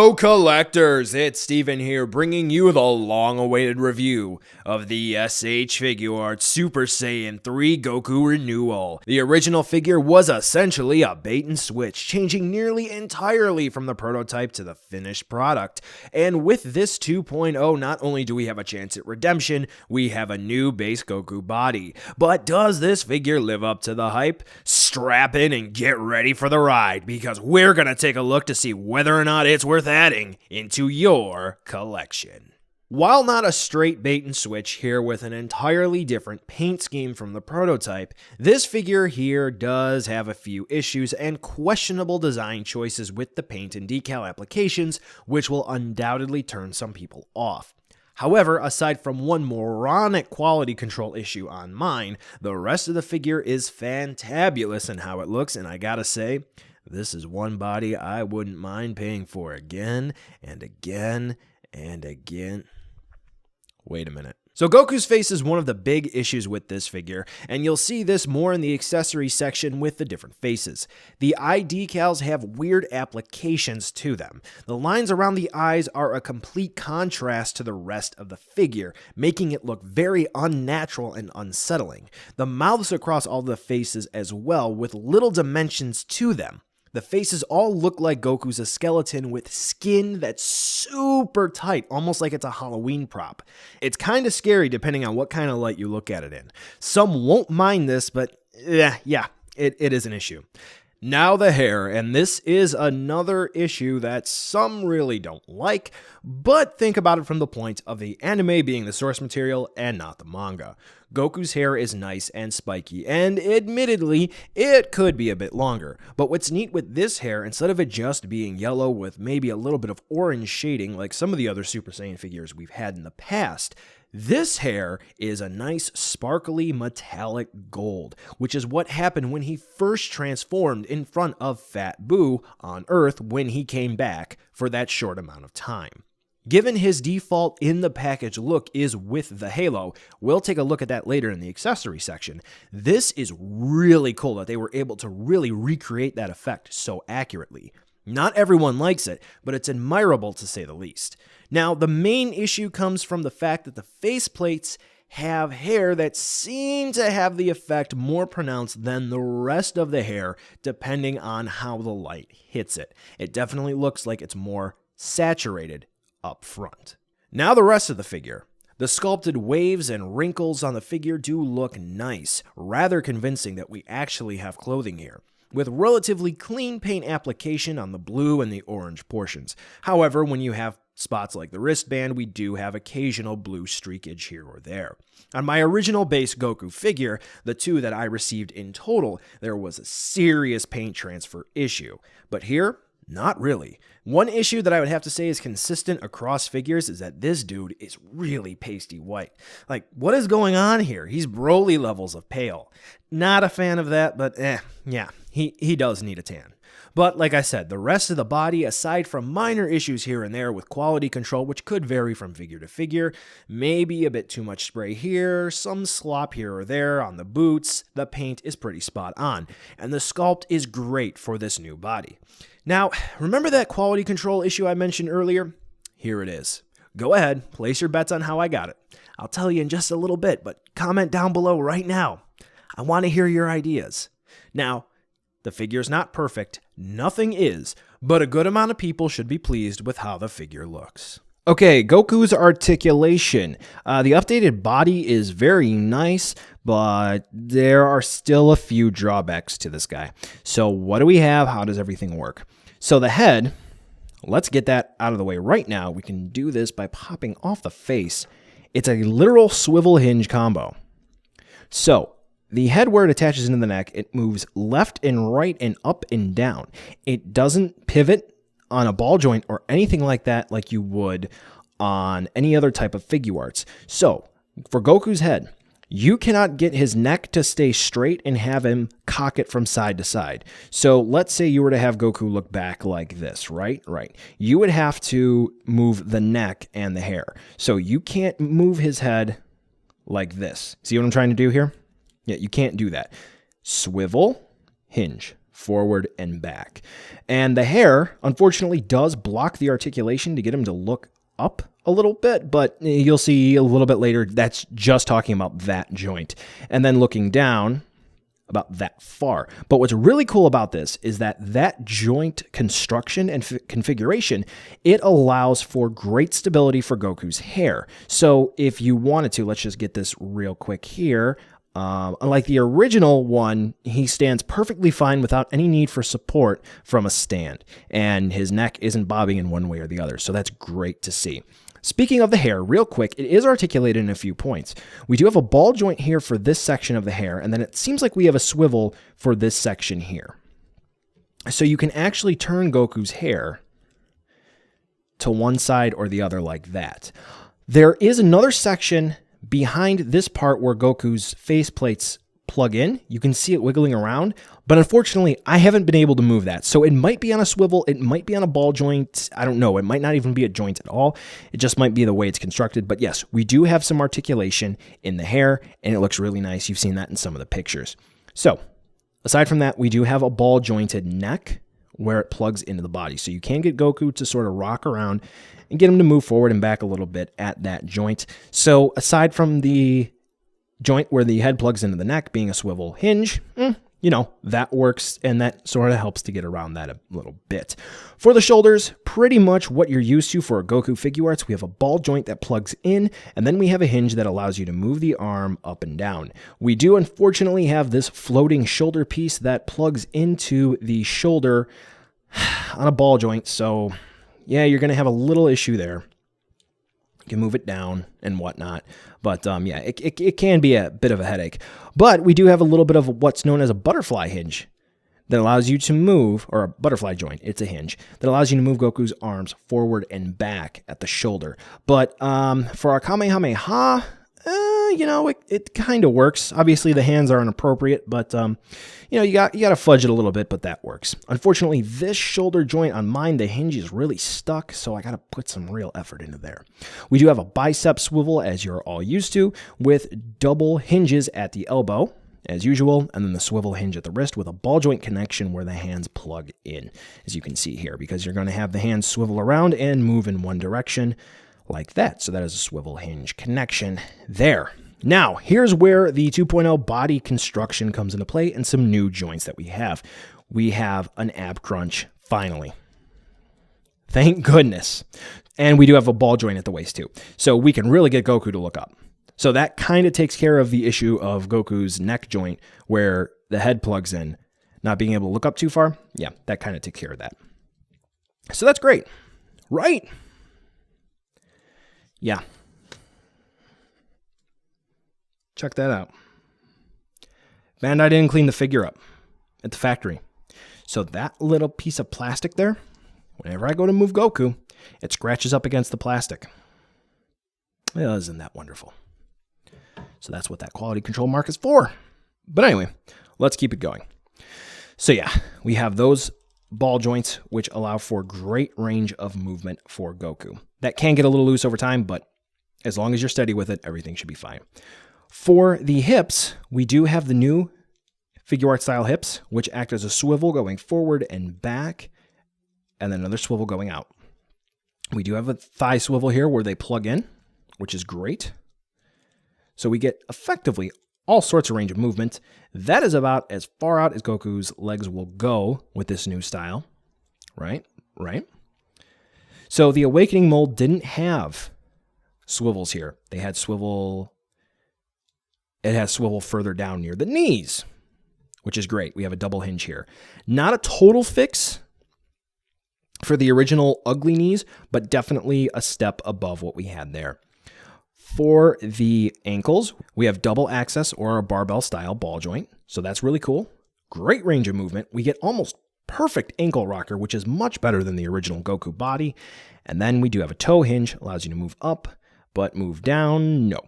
Hello collectors, it's Steven here bringing you the long-awaited review of the SH Figuarts Super Saiyan 3 Goku Renewal. The original figure was essentially a bait and switch, changing nearly entirely from the prototype to the finished product. And with this 2.0, not only do we have a chance at redemption, we have a new base Goku body. But does this figure live up to the hype? Strap in and get ready for the ride, because we're gonna take a look to see whether or not it's worth adding into your collection. While not a straight bait and switch here with an entirely different paint scheme from the prototype, this figure here does have a few issues and questionable design choices with the paint and decal applications, which will undoubtedly turn some people off. However, aside from one moronic quality control issue on mine, the rest of the figure is fantabulous in how it looks, and I gotta say, this is one body I wouldn't mind paying for again and again and again. Wait a minute. So Goku's face is one of the big issues with this figure, and you'll see this more in the accessory section with the different faces. The eye decals have weird applications to them. The lines around the eyes are a complete contrast to the rest of the figure, making it look very unnatural and unsettling. The mouths across all the faces as well, with little dimensions to them. The faces all look like Goku's a skeleton with skin that's super tight, almost like it's a Halloween prop. It's kind of scary depending on what kind of light you look at it in. Some won't mind this, but yeah, it is an issue. Now the hair, and this is another issue that some really don't like, but think about it from the point of the anime being the source material and not the manga. Goku's hair is nice and spiky, and admittedly, it could be a bit longer. But what's neat with this hair, instead of it just being yellow with maybe a little bit of orange shading like some of the other Super Saiyan figures we've had in the past, this hair is a nice sparkly metallic gold, which is what happened when he first transformed in front of Fat Boo on Earth when he came back for that short amount of time. Given his default in the package look is with the halo, we'll take a look at that later in the accessory section. This is really cool that they were able to really recreate that effect so accurately. Not everyone likes it, but it's admirable to say the least. Now, the main issue comes from the fact that the faceplates have hair that seem to have the effect more pronounced than the rest of the hair, depending on how the light hits it. It definitely looks like it's more saturated up front. Now the rest of the figure. The sculpted waves and wrinkles on the figure do look nice, rather convincing that we actually have clothing here, with relatively clean paint application on the blue and the orange portions. However, when you have spots like the wristband, we do have occasional blue streakage here or there. On my original base Goku figure, the two that I received in total, there was a serious paint transfer issue. But here, not really. One issue that I would have to say is consistent across figures is that this dude is really pasty white. Like, what is going on here? He's Broly levels of pale. Not a fan of that, but yeah, he does need a tan. But like I said, the rest of the body, aside from minor issues here and there with quality control, which could vary from figure to figure, maybe a bit too much spray here, some slop here or there on the boots, the paint is pretty spot on, and the sculpt is great for this new body. Now, remember that quality control issue I mentioned earlier? Here it is. Go ahead, place your bets on how I got it. I'll tell you in just a little bit, but comment down below right now. I want to hear your ideas. Now, the figure's not perfect, nothing is, but a good amount of people should be pleased with how the figure looks. Okay, Goku's articulation. The updated body is very nice, but there are still a few drawbacks to this guy. So what do we have? How does everything work? So the head, let's get that out of the way right now. We can do this by popping off the face. It's a literal swivel hinge combo. So the head, where it attaches into the neck, it moves left and right and up and down. It doesn't pivot on a ball joint or anything like that like you would on any other type of Figuarts. So for Goku's head, you cannot get his neck to stay straight and have him cock it from side to side. So let's say you were to have Goku look back like this, right? Right. You would have to move the neck and the hair. So you can't move his head like this. See what I'm trying to do here? Yeah, you can't do that. Swivel, hinge. forward and back. And the hair, unfortunately, does block the articulation to get him to look up a little bit, but you'll see a little bit later that's just talking about that joint. And then looking down, about that far. But what's really cool about this is that joint construction and configuration, it allows for great stability for Goku's hair. So if you wanted to, let's just get this real quick here. Unlike the original one, he stands perfectly fine without any need for support from a stand, and his neck isn't bobbing in one way or the other. So that's great to see. Speaking of the hair, real quick, it is articulated in a few points. We do have a ball joint here for this section of the hair, and then it seems like we have a swivel for this section here. So you can actually turn Goku's hair to one side or the other like that. There is another section behind this part where Goku's face plates plug in. You can see it wiggling around, but unfortunately, I haven't been able to move that. So it might be on a swivel, it might be on a ball joint, I don't know. It might not even be a joint at all. It just might be the way it's constructed. But yes, we do have some articulation in the hair, and it looks really nice. You've seen that in some of the pictures. So aside from that, we do have a ball jointed neck where it plugs into the body. So you can get Goku to sort of rock around and get him to move forward and back a little bit at that joint. So aside from the joint where the head plugs into the neck being a swivel hinge, you know, that works, and that sort of helps to get around that a little bit. For the shoulders, pretty much what you're used to for a Goku Figuarts. We have a ball joint that plugs in, and then we have a hinge that allows you to move the arm up and down. We do unfortunately have this floating shoulder piece that plugs into the shoulder on a ball joint, so yeah, you're going to have a little issue there. You can move it down and whatnot. But yeah, it can be a bit of a headache. But we do have a little bit of what's known as a butterfly hinge that allows you to move, or a butterfly joint, it's a hinge, that allows you to move Goku's arms forward and back at the shoulder. But for our Kamehameha, you know, it kind of works. Obviously, the hands are inappropriate, but you know, you got to fudge it a little bit, but that works. Unfortunately, this shoulder joint on mine, the hinge is really stuck, so I got to put some real effort into there. We do have a bicep swivel, as you're all used to, with double hinges at the elbow, as usual, and then the swivel hinge at the wrist with a ball joint connection where the hands plug in, as you can see here, because you're going to have the hands swivel around and move in one direction like that. So that is a swivel hinge connection there. Now, here's where the 2.0 body construction comes into play and some new joints that we have. We have an ab crunch, finally. Thank goodness. And we do have a ball joint at the waist too. So we can really get Goku to look up. So that kind of takes care of the issue of Goku's neck joint where the head plugs in, not being able to look up too far. Yeah, that kind of takes care of that. So that's great, right? Yeah. Check that out. Bandai didn't clean the figure up at the factory. So that little piece of plastic there, whenever I go to move Goku, it scratches up against the plastic. Well, isn't that wonderful? So that's what that quality control mark is for. But anyway, let's keep it going. So yeah, we have those ball joints, which allow for great range of movement for Goku. That can get a little loose over time, but as long as you're steady with it, everything should be fine. For the hips, we do have the new Figuarts style hips, which act as a swivel going forward and back, and then another swivel going out. We do have a thigh swivel here where they plug in, which is great. So we get effectively all sorts of range of movement. That is about as far out as Goku's legs will go with this new style, right? So the Awakening mold didn't have swivels here. They had swivel. It has swivel further down near the knees, which is great. We have a double hinge here. Not a total fix for the original ugly knees, but definitely a step above what we had there. For the ankles, we have double access or a barbell style ball joint. So that's really cool. Great range of movement. We get almost perfect ankle rocker, which is much better than the original Goku body. And then we do have a toe hinge, allows you to move up, but move down, no.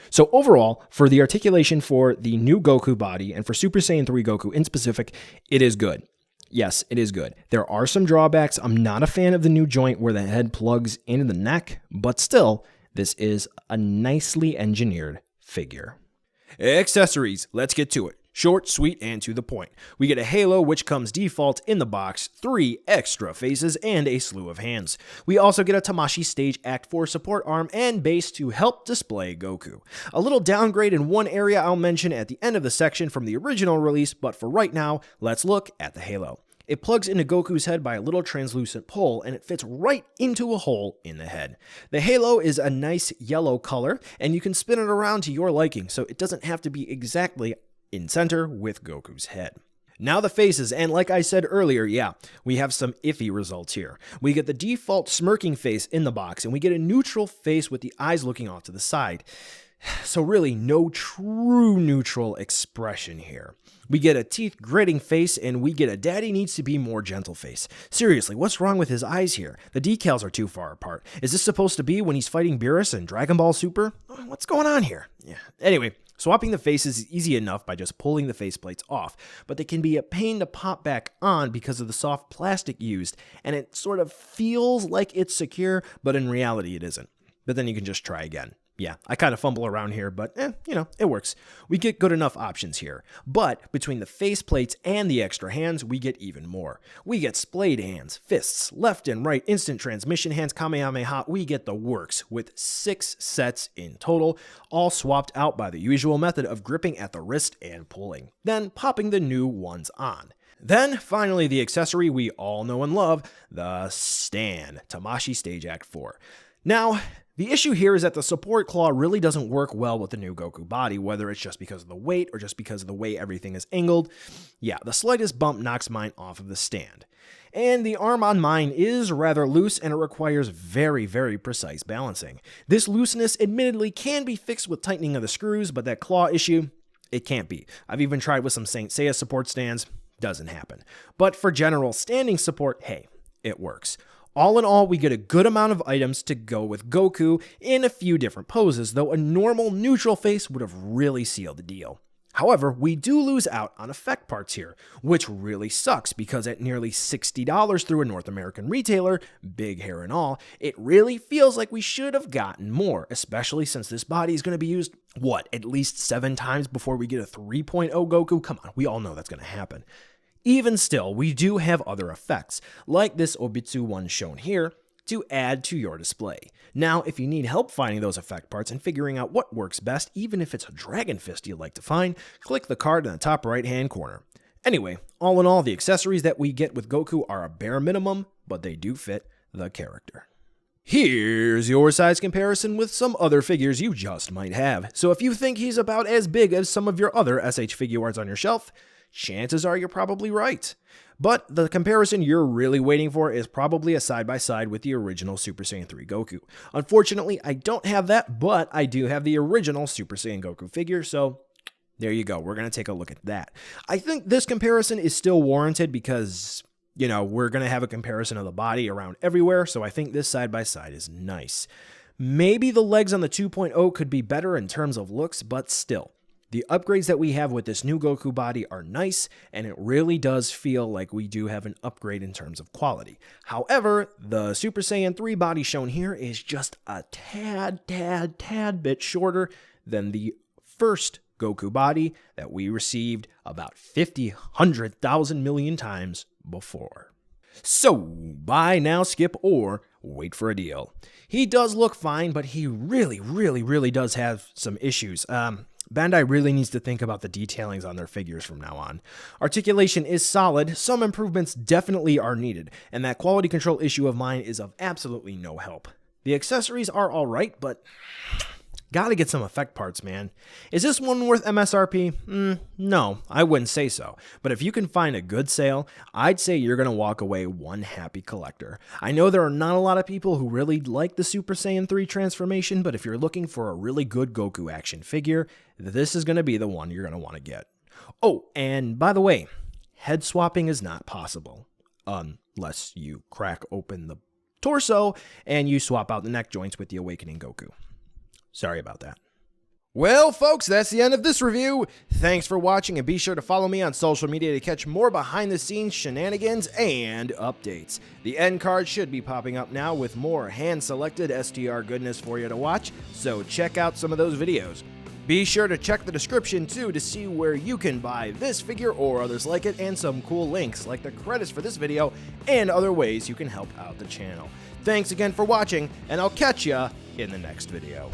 So overall, for the articulation for the new Goku body and for Super Saiyan 3 Goku in specific, it is good. Yes, it is good. There are some drawbacks. I'm not a fan of the new joint where the head plugs into the neck, but still, this is a nicely engineered figure. Accessories, let's get to it. Short, sweet, and to the point. We get a halo, which comes default in the box, 3 extra faces, and a slew of hands. We also get a Tamashii Stage Act 4 support arm and base to help display Goku. A little downgrade in one area I'll mention at the end of the section from the original release, but for right now, let's look at the halo. It plugs into Goku's head by a little translucent pole, and it fits right into a hole in the head. The halo is a nice yellow color, and you can spin it around to your liking, so it doesn't have to be exactly in center with Goku's head. Now the faces, and like I said earlier, yeah, we have some iffy results here. We get the default smirking face in the box, and we get a neutral face with the eyes looking off to the side. So really, no true neutral expression here. We get a teeth gritting face, and we get a daddy needs to be more gentle face. Seriously, what's wrong with his eyes here? The decals are too far apart. Is this supposed to be when he's fighting Beerus in Dragon Ball Super? What's going on here? Yeah. Anyway, swapping the faces is easy enough by just pulling the faceplates off, but they can be a pain to pop back on because of the soft plastic used, and it sort of feels like it's secure, but in reality it isn't. But then you can just try again. Yeah, I kind of fumble around here, but it works. We get good enough options here. But between the faceplates and the extra hands, we get even more. We get splayed hands, fists, left and right instant transmission hands, Kamehameha. We get the works with 6 sets in total, all swapped out by the usual method of gripping at the wrist and pulling, then popping the new ones on. Then, finally, the accessory we all know and love, the stand, Tamashii Stage Act 4. Now, the issue here is that the support claw really doesn't work well with the new Goku body, whether it's just because of the weight or just because of the way everything is angled. Yeah, the slightest bump knocks mine off of the stand. And the arm on mine is rather loose, and it requires very, very precise balancing. This looseness admittedly can be fixed with tightening of the screws, but that claw issue, it can't be. I've even tried with some Saint Seiya support stands, doesn't happen. But for general standing support, hey, it works. All in all, we get a good amount of items to go with Goku in a few different poses, though a normal neutral face would have really sealed the deal. However, we do lose out on effect parts here, which really sucks because at nearly $60 through a North American retailer, big hair and all, it really feels like we should have gotten more, especially since this body is going to be used, at least 7 times before we get a 3.0 Goku? Come on, we all know that's going to happen. Even still, we do have other effects, like this Obitsu one shown here, to add to your display. Now, if you need help finding those effect parts and figuring out what works best, even if it's a Dragon Fist you'd like to find, click the card in the top right-hand corner. Anyway, all in all, the accessories that we get with Goku are a bare minimum, but they do fit the character. Here's your size comparison with some other figures you just might have. So if you think he's about as big as some of your other SH Figuarts on your shelf, chances are you're probably right. But the comparison you're really waiting for is probably a side-by-side with the original Super Saiyan 3 Goku. Unfortunately, I don't have that, but I do have the original Super Saiyan Goku figure, so there you go. We're going to take a look at that. I think this comparison is still warranted because, we're going to have a comparison of the body around everywhere, so I think this side-by-side is nice. Maybe the legs on the 2.0 could be better in terms of looks, but still. The upgrades that we have with this new Goku body are nice, and it really does feel like we do have an upgrade in terms of quality. However, the Super Saiyan 3 body shown here is just a tad bit shorter than the first Goku body that we received about 50, 100,000 million times before. So, buy now, skip, or wait for a deal. He does look fine, but he really does have some issues. Bandai really needs to think about the detailings on their figures from now on. Articulation is solid, some improvements definitely are needed, and that quality control issue of mine is of absolutely no help. The accessories are alright, but gotta get some effect parts, man. Is this one worth MSRP? No, I wouldn't say so. But if you can find a good sale, I'd say you're gonna walk away one happy collector. I know there are not a lot of people who really like the Super Saiyan 3 transformation, but if you're looking for a really good Goku action figure, this is gonna be the one you're gonna want to get. Oh, and by the way, head swapping is not possible. Unless you crack open the torso and you swap out the neck joints with the Awakening Goku. Sorry about that. Well, folks, that's the end of this review. Thanks for watching, and be sure to follow me on social media to catch more behind-the-scenes shenanigans and updates. The end card should be popping up now with more hand-selected STR goodness for you to watch, so check out some of those videos. Be sure to check the description too to see where you can buy this figure or others like it, and some cool links like the credits for this video and other ways you can help out the channel. Thanks again for watching, and I'll catch ya in the next video.